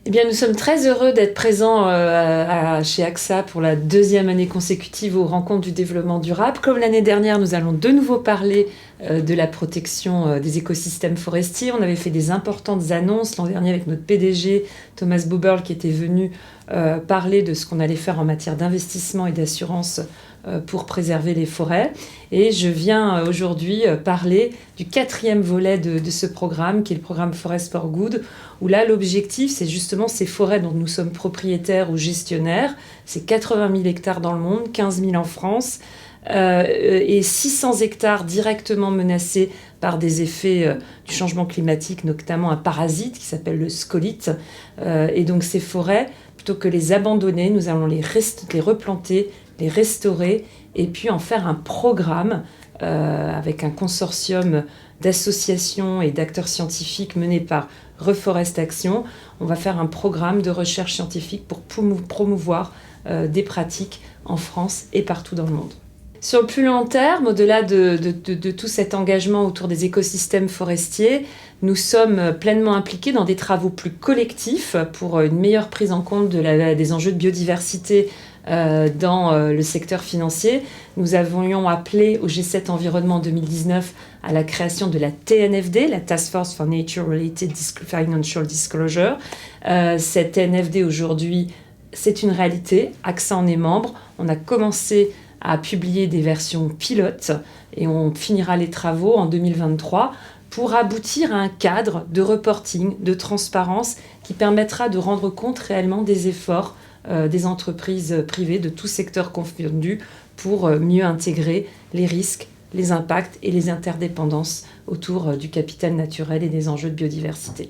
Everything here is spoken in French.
Eh bien, nous sommes très heureux d'être présents chez AXA pour la deuxième année consécutive aux Rencontres du développement durable. Comme l'année dernière, nous allons de nouveau parler de la protection des écosystèmes forestiers. On avait fait des importantes annonces l'an dernier avec notre PDG Thomas Buberl qui était venu parler de ce qu'on allait faire en matière d'investissement et d'assurance pour préserver les forêts. Et je viens aujourd'hui parler du 4e volet de ce programme, qui est le programme Forest for Good, où là, l'objectif, c'est justement ces forêts dont nous sommes propriétaires ou gestionnaires. C'est 80 000 hectares dans le monde, 15 000 en France, et 600 hectares directement menacés par des effets du changement climatique, notamment un parasite qui s'appelle le scolyte. Et donc ces forêts, plutôt que les abandonner, nous allons les replanter, les restaurer et puis en faire un programme avec un consortium d'associations et d'acteurs scientifiques mené par Reforest Action. On va faire un programme de recherche scientifique pour promouvoir des pratiques en France et partout dans le monde. Sur le plus long terme, au-delà de tout cet engagement autour des écosystèmes forestiers, nous sommes pleinement impliqués dans des travaux plus collectifs pour une meilleure prise en compte des enjeux de biodiversité dans le secteur financier. Nous avions appelé au G7 Environnement en 2019 à la création de la TNFD, la Task Force for Nature-Related Financial Disclosure. Cette TNFD aujourd'hui, c'est une réalité. AXA en est membre. On a commencé à publier des versions pilotes et on finira les travaux en 2023 pour aboutir à un cadre de reporting, de transparence qui permettra de rendre compte réellement des efforts des entreprises privées de tout secteur confondu pour mieux intégrer les risques, les impacts et les interdépendances autour du capital naturel et des enjeux de biodiversité.